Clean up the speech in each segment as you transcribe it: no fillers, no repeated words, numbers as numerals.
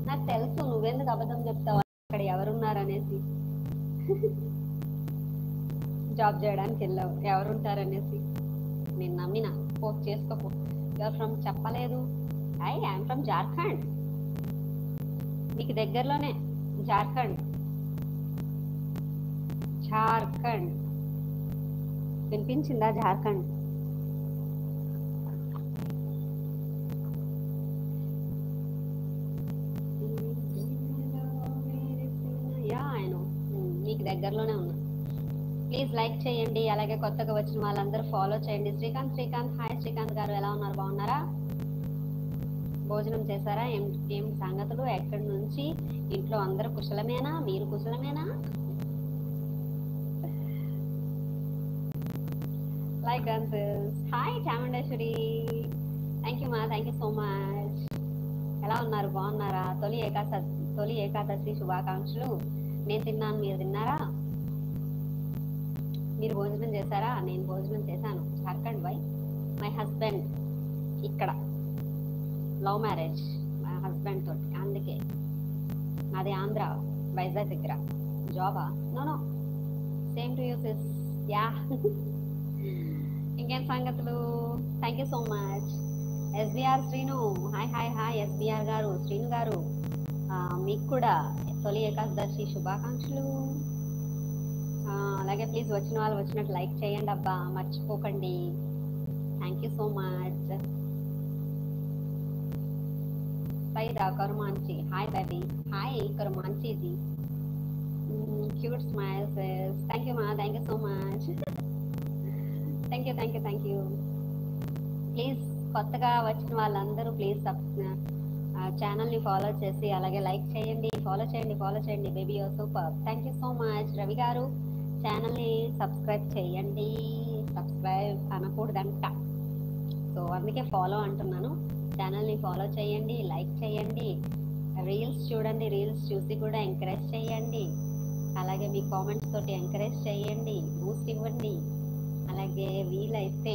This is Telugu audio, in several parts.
నాకు తెలుసు నువ్వెందుకు అబద్ధం చెప్తావు అక్కడ ఎవరున్నారనేసి. జాబ్ చేయడానికి వెళ్ళావు ఎవరుంటారనేసి. నేను నమ్మిన పోస్ట్ చేసుకోపో. యూఆర్ ఫ్రమ్ చెప్పలేదు. I'm from Jharkhand. మీకు దగ్గరలోనే జార్ఖండ్. జార్ఖండ్ వినిపించిందా? జార్ఖండ్. యా ఆయన మీకు దగ్గరలోనే ఉన్నా. ప్లీజ్ లైక్ చేయండి, అలాగే కొత్తగా వచ్చిన వాళ్ళందరూ ఫాలో చేయండి. శ్రీకాంత్ హాయ్ శ్రీకాంత్ గారు, ఎలా ఉన్నారు? బాగున్నారా? భోజనం చేశారా? ఏం సంగతులు? ఎక్కడి నుంచి? ఇంట్లో అందరూ కుశలమేనా? మీరు కుశలమేనా? Like answers. Hi Chamundeshwari, thank you మా, థ్యాంక్ యూ సో మచ్. ఎలా ఉన్నారు? బాగున్నారా? తొలి ఏకాదశి శుభాకాంక్షలు. నేను తిన్నాను, మీరు తిన్నారా? మీరు భోజనం చేశారా? నేను భోజనం చేశాను. జార్ఖండ్ వై? మై హస్బెండ్ ఇక్కడ లవ్ మ్యారేజ్ మా హస్బెండ్ తోటి, అందుకే. అది ఆంధ్ర, వైజాగ్ దగ్గర. జాబా? No same to you sis. Yeah. ఇంకేం సంగతులు? Thank you so much. SBR Srinu, hi SBR garu, Srinu గారు, మీకు కూడా తొలి ఏకాదశి శుభాకాంక్షలు. అలాగే ప్లీజ్ వచ్చిన వాళ్ళు వచ్చినట్టు లైక్ చేయండి అబ్బా, మర్చిపోకండి. Thank you so much. Saida Karumanchi, hi baby, hi కరుమాంచీజీ, క్యూట్ స్మైల్స్. థ్యాంక్ యూ మా, thank you so much. Thank you. Please కొత్తగా వచ్చిన వాళ్ళందరూ ప్లీజ్ ఛానల్ని ఫాలో చేసి అలాగే లైక్ చేయండి. ఫాలో చేయండి baby, your super. Thank you so much. Ravi garu, ఛానల్ని సబ్స్క్రైబ్ చేయండి. సబ్స్క్రైబ్ అనకూడదంట, సో అందుకే ఫాలో అంటున్నాను. ఛానల్ని ఫాలో చేయండి, లైక్ చేయండి, రీల్స్ చూడండి, రీల్స్ చూసి కూడా ఎంకరేజ్ చేయండి. అలాగే మీ కామెంట్స్ తోటి ఎంకరేజ్ చేయండి, బూస్ట్ ఇవ్వండి. అలాగే వీలైతే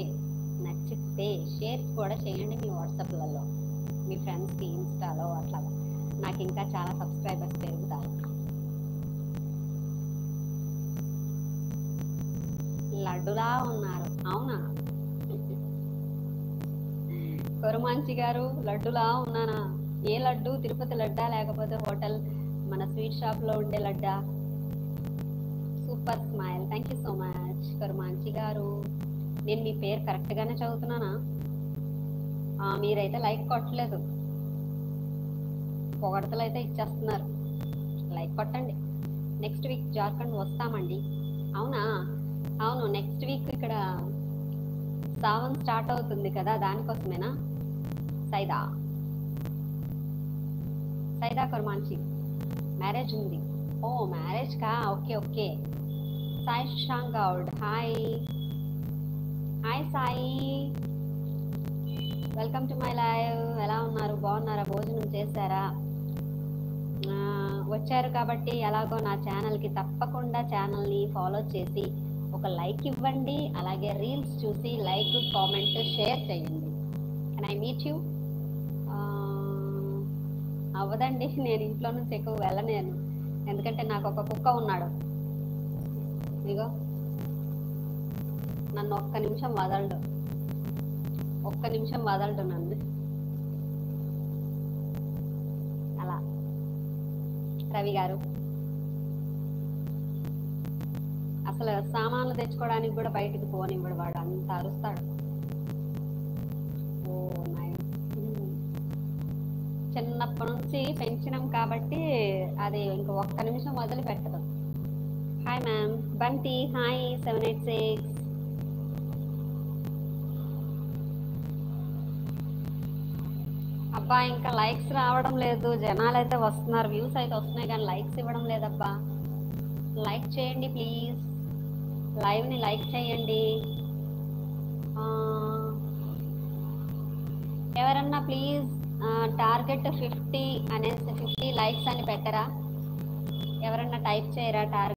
నచ్చితే షేర్ కూడా చేయండి మీ వాట్సాప్లలో, మీ ఫ్రెండ్స్కి, ఇన్స్టాలో అట్లా. నాకు ఇంకా చాలా సబ్స్క్రైబర్స్ పెరుగుతారు. లడ్డులా ఉన్నారు, అవునా? కొరమాంచి గారు, లడ్డులా ఉన్నానా? ఏ లడ్డు? తిరుపతి లడ్డా లేకపోతే హోటల్ మన స్వీట్ షాప్లో ఉండే లడ్డా? Super smile. Thank you so much Koramanchi గారు. నేను మీ పేరు కరెక్ట్గానే చదువుతున్నానా? మీరైతే లైక్ కొట్టలేదు, పొగడతలు అయితే ఇచ్చేస్తున్నారు. లైక్ కొట్టండి. నెక్స్ట్ వీక్ జార్ఖండ్ వస్తామండి. అవునా? అవును, నెక్స్ట్ వీక్ ఇక్కడ సావన్ స్టార్ట్ అవుతుంది కదా, దానికోసమేనా? సైదా కొరమాంచి మ్యారేజ్ ఉంది. ఓ మ్యారేజ్ కా? Okay. Sai Shashank Goud, hi Sai, welcome to my live. ఎలా ఉన్నారు? బాగున్నారా? భోజనం చేశారా? వచ్చారు కాబట్టి ఎలాగో నా ఛానల్కి తప్పకుండా ఛానల్ని ఫాలో చేసి ఒక లైక్ ఇవ్వండి. అలాగే రీల్స్ చూసి లైక్, కామెంట్, షేర్ చేయండి. Can I meet you? అవ్వదండి, నేను ఇంట్లో నుంచి ఎక్కువ వెళ్ళలేను, ఎందుకంటే నాకు ఒక కుక్క ఉన్నాడు. ఇగో నన్ను ఒక్క నిమిషం వదలడు నన్ను. అలా రవి గారు అసలు సామాన్లు తెచ్చుకోవడానికి కూడా బయటికి పోనివ్వడు, వాడు అంత అరుస్తాడు. Oh nice. చిన్నప్పటి నుంచి పెంచినాం కాబట్టి అది ఇంక ఒక్క నిమిషం వదిలిపెట్టదు. Hi ma'am. బంటి, హాయ్ 786. అబ్బా ఇంకా లైక్స్ రావడం లేదు. జనాలు అయితే వస్తున్నారు, వ్యూస్ అయితే వస్తున్నాయి, కానీ లైక్స్ ఇవ్వడం లేదబ్బా. లైక్ చేయండి ప్లీజ్, లైవ్ని లైక్ చేయండి. ఎవరన్నా ప్లీజ్ టార్గెట్ 50 అనేసి 50 లైక్స్ అని పెట్టరా? ఎవరన్నా టైప్ చేయరా టార్గెట్?